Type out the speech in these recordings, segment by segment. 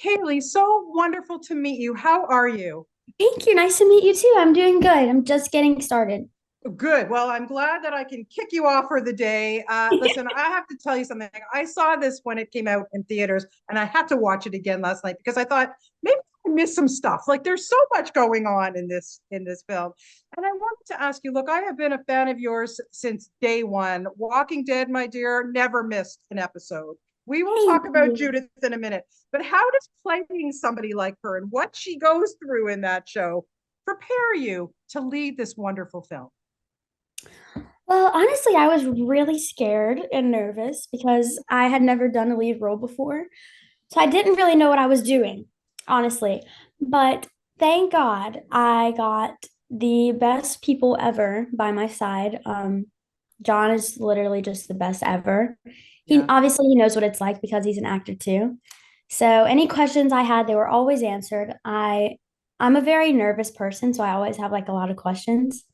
Cailey, so wonderful to meet you. How are you? Thank you. Nice to meet you too. I'm doing good. I'm just getting started. Good. Well, I'm glad that I can kick you off for the day. Listen, I have to tell you something. I saw this when it came out in theaters, and I had to watch it again last night because I thought maybe I missed some stuff. Like there's so much going on in this film. And I wanted to ask you, look, I have been a fan of yours since day one. Walking Dead, my dear, never missed an episode. We will Thank talk about you. Judith in a minute. But how does playing somebody like her and what she goes through in that show prepare you to lead this wonderful film? Well, honestly, I was really scared and nervous because I had never done a lead role before. So I didn't really know what I was doing, honestly. But thank God I got the best people ever by my side. John is literally just the best ever. He Yeah. obviously he knows what it's like because he's an actor too. So any questions I had, they were always answered. I'm a very nervous person, so I always have like a lot of questions.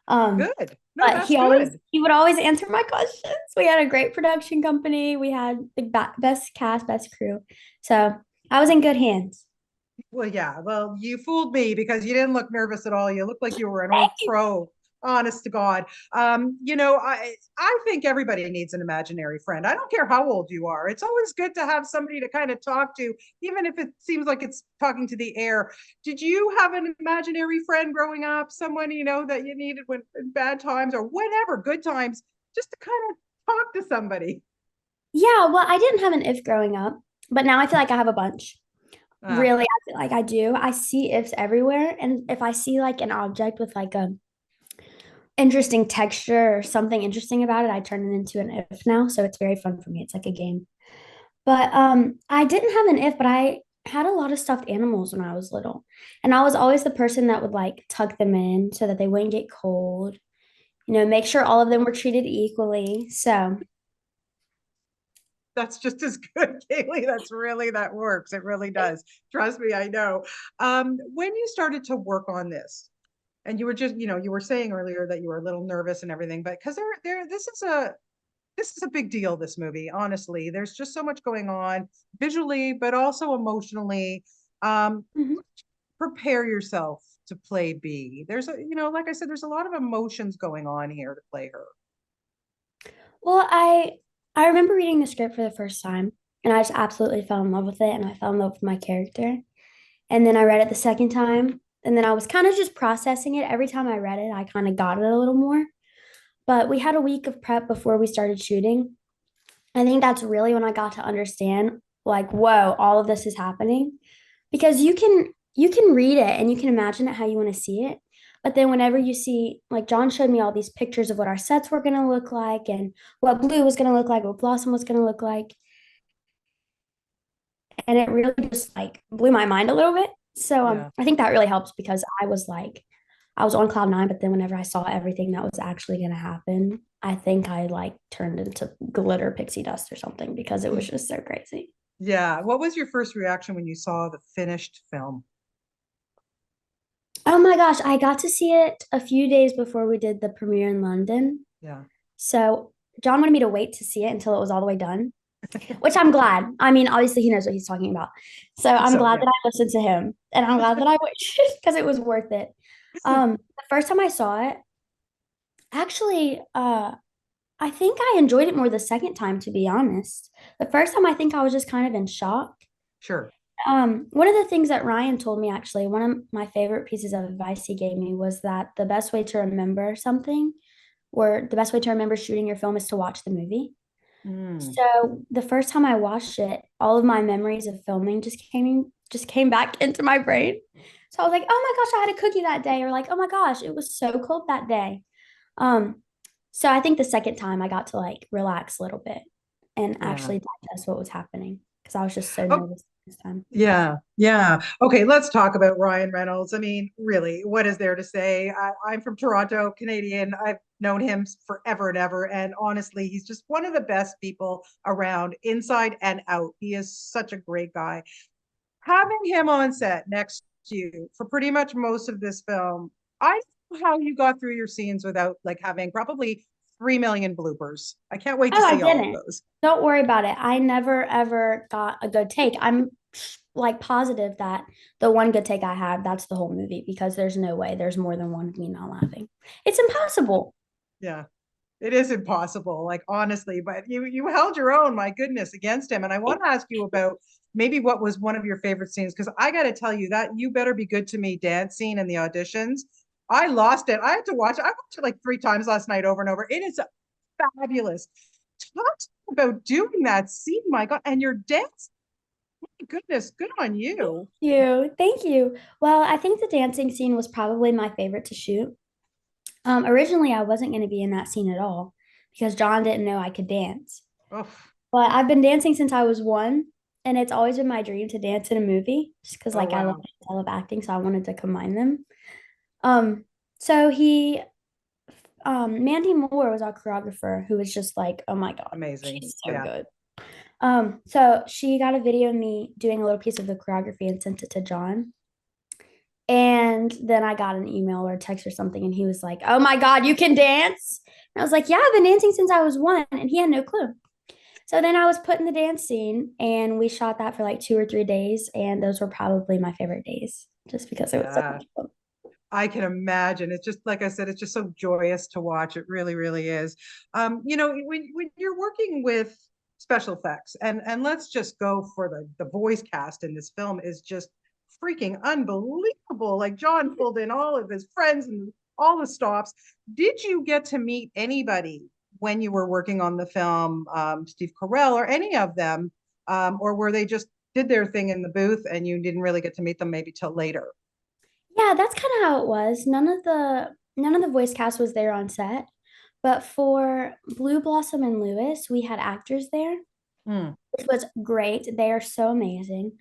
Um, Good. No, but that's good. he would always answer my questions. We had a great production company. We had the best cast, best crew. So I was in good hands. Well, yeah. Well, you fooled me because you didn't look nervous at all. You looked like you were an old pro. Honest to God. I think everybody needs an imaginary friend. I don't care how old you are. It's always good to have somebody to kind of talk to, even if it seems like it's talking to the air. Did you have an imaginary friend growing up? Someone that you needed when in bad times or whatever, good times, just to kind of talk to somebody. Yeah, well, I didn't have an if growing up, but now I feel like I have a bunch. Ah, Really, I feel like I do. I see ifs everywhere. And if I see like an object with like a interesting texture or something interesting about it, I turn it into an if now. So it's very fun for me. It's like a game. But I didn't have an if, but I had a lot of stuffed animals when I was little. And I was always the person that would like tuck them in so that they wouldn't get cold, make sure all of them were treated equally. So that's just as good, Cailey. That works. It really does. Trust me, I know. When you started to work on this, and you were just, you were saying earlier that you were a little nervous and everything, but because this is a big deal. This movie, honestly, there's just so much going on visually, but also emotionally. Um, mhm. Prepare yourself to play B. Like I said, there's a lot of emotions going on here to play her. Well, I remember reading the script for the first time and I just absolutely fell in love with it and I fell in love with my character. And then I read it the second time and then I was kind of just processing it. Every time I read it, I kind of got it a little more. But we had a week of prep before we started shooting. I think that's really when I got to understand like, whoa, all of this is happening because you can read it and you can imagine it how you want to see it. But then whenever you see, like John showed me all these pictures of what our sets were going to look like and what Blue was going to look like, what Blossom was going to look like. And it really just like blew my mind a little bit. So Yeah. I think that really helps because I was on cloud nine, but then whenever I saw everything that was actually going to happen, I think I like turned into glitter pixie dust or something because it was just so crazy. Yeah. What was your first reaction when you saw the finished film? Oh my gosh, I got to see it a few days before we did the premiere in London. Yeah. So John wanted me to wait to see it until it was all the way done, which I'm glad. I mean, obviously he knows what he's talking about. So I'm So, glad yeah. that I listened to him and I'm glad that I waited because it was worth it. The first time I saw it, actually, I think I enjoyed it more the second time, to be honest. The first time, I think I was just kind of in shock. Sure. One of the things that Ryan told me, actually, one of my favorite pieces of advice he gave me was that the best way to remember something, or the best way to remember shooting your film, is to watch the movie. Mm, So the first time I watched it, all of my memories of filming just came back into my brain. So I was like, oh my gosh, I had a cookie that day, or like, oh my gosh, it was so cold that day. Um, so I think the second time I got to like relax a little bit and yeah. actually digest what was happening because I was just so Oh, nervous this time. yeah. Yeah. Okay. Let's talk about Ryan Reynolds. I mean, really, what is there to say? I'm from Toronto, Canadian. I've known him forever and ever. And honestly, he's just one of the best people around, inside and out. He is such a great guy. Having him on set next to you for pretty much most of this film, I don't know how you got through your scenes without like having probably 3 million bloopers. I can't wait to Oh, I see all of didn't. those. Don't worry about it. I never ever got a good take. I'm like positive that the one good take I had, that's the whole movie because there's no way there's more than one of me not laughing. It's impossible. Yeah. It is impossible, like honestly, but you held your own, my goodness, against him. And I want to ask you about maybe what was one of your favorite scenes, because I got to tell you that You Better Be Good to Me dance scene in the auditions. I lost it. I had to watch it. I watched it like 3 times last night over and over. It is fabulous. Talk about doing that scene, my God, and your dance. My goodness, good on you. You. Thank you. Well, I think the dancing scene was probably my favorite to shoot. Originally, I wasn't going to be in that scene at all because John didn't know I could dance. Oh, But I've been dancing since I was one, and it's always been my dream to dance in a movie just because oh like wow. I love acting, so I wanted to combine them. Um, so he Mandy Moore was our choreographer who was just like, oh my God, Amazing. she's so Yeah. good. So she got a video of me doing a little piece of the choreography and sent it to John. And then I got an email or a text or something, and he was like, "Oh my God, you can dance!" And I was like, "Yeah, I've been dancing since I was one," and he had no clue. So then I was put in the dance scene, and we shot that for like 2 or 3 days, and those were probably my favorite days, just because it was so Yeah. much fun. I can imagine. It's just like I said, it's just so joyous to watch. It really, really is. When you're working with special effects, and let's just go for the voice cast in this film is just freaking unbelievable. Like John pulled in all of his friends and all the stops. Did you get to meet anybody when you were working on the film, Steve Carell or any of them, or were they just did their thing in the booth and you didn't really get to meet them maybe till later? Yeah, that's kind of how it was. None of the voice cast was there on set, but for Blue Blossom and Lewis, we had actors there, Hmm. which was great. They are so amazing.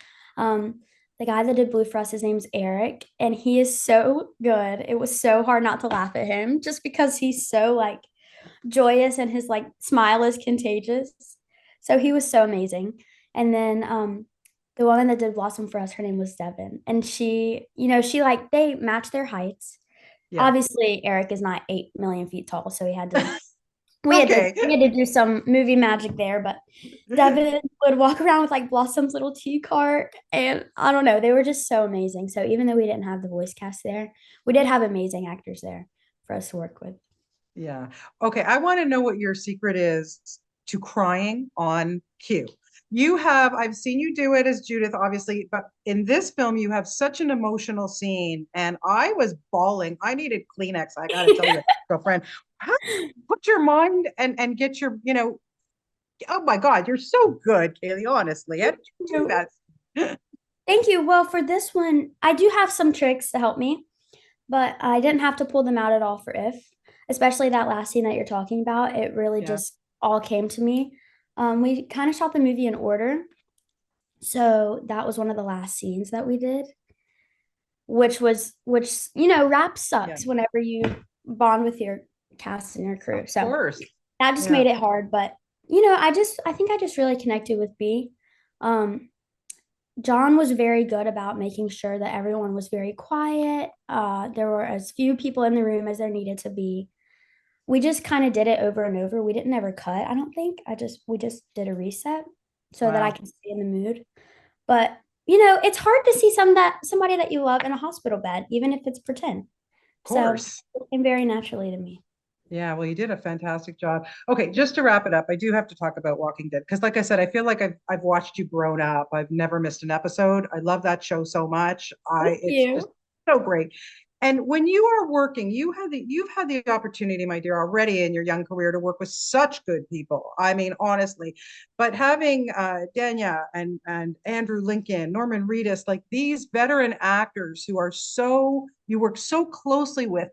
The guy that did Blue for us, his name's Eric, and he is so good. It was so hard not to laugh at him just because he's so like joyous and his like smile is contagious. So he was so amazing. And then the woman that did Blossom for us, her name was Devin. And she like they matched their heights. Yeah. Obviously, Eric is not 8 million feet tall, so he had to we had to Okay. we had to do some movie magic there, but Devin would walk around with like Blossom's little tea cart, and I don't know, they were just so amazing. So even though we didn't have the voice cast there, we did have amazing actors there for us to work with. Yeah. Okay. I want to know what your secret is to crying on cue. I've seen you do it as Judith, obviously, but in this film, you have such an emotional scene, and I was bawling. I needed Kleenex. I got to tell you, girlfriend, how do you put your mind and get oh my God, you're so good, Cailey, honestly. How did you do that? Thank you. Well, for this one, I do have some tricks to help me, but I didn't have to pull them out at all for if, especially that last scene that you're talking about. It really Yeah. just all came to me. We kind of shot the movie in order. So that was one of the last scenes that we did, which rap Yeah. sucks whenever you bond with your cast and your crew. Of So course. that just Yeah. made it hard. But I think I just really connected with B. Um, John was very good about making sure that everyone was very quiet. There were as few people in the room as there needed to be. We just kind of did it over and over. We didn't ever cut, I don't think. We just did a reset so that I Wow. could stay in the mood. But it's hard to see somebody that you love in a hospital bed, even if it's pretend. Of So course. it came very naturally to me. Yeah, well, you did a fantastic job. Okay, just to wrap it up, I do have to talk about Walking Dead because, like I said, I feel like I've watched you grown up. I've never missed an episode. I love that show so much. Thank It's just you. so great. And when you are working, you've had the opportunity, my dear, already in your young career to work with such good people. I mean, honestly, but having Danya and Andrew Lincoln, Norman Reedus, like these veteran actors who are you work so closely with,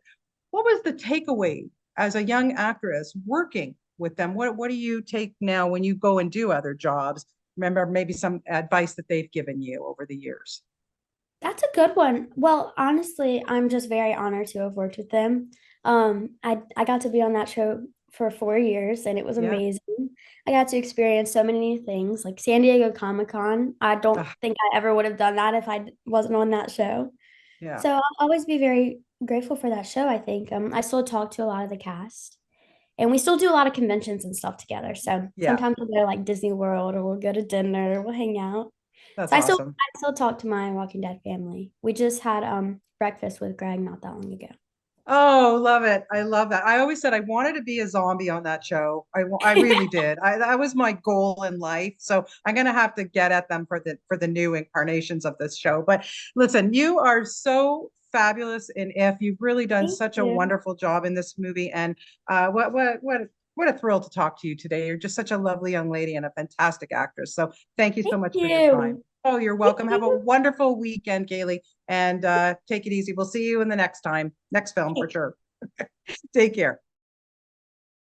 what was the takeaway as a young actress working with them? What do you take now when you go and do other jobs? Remember maybe some advice that they've given you over the years. That's a good one. Well, honestly, I'm just very honored to have worked with them. I got to be on that show for 4 years and it was Yeah. amazing. I got to experience so many new things, like San Diego Comic-Con. I don't Ah, think I ever would have done that if I wasn't on that show. yeah. So I'll always be very grateful for that show, I think. I still talk to a lot of the cast and we still do a lot of conventions and stuff together. So Yeah. sometimes we'll go to like Disney World or we'll go to dinner, we'll hang out. That's So awesome. I still talk to my Walking Dead family. We just had breakfast with Greg not that long ago. Oh, love it. I love that. I always said I wanted to be a zombie on that show. I really did. That was my goal in life. So I'm going to have to get at them for the new incarnations of this show. But listen, you are so fabulous in If. You've really done Thank such a you. wonderful job in this movie. And what a thrill to talk to you today. You're just such a lovely young lady and a fantastic actress. So thank you so Thank much for your time. you. Oh, you're Thank welcome. Have a you. wonderful weekend, Cailey, and take it easy. We'll see you in the next film for Okay. sure. Take care.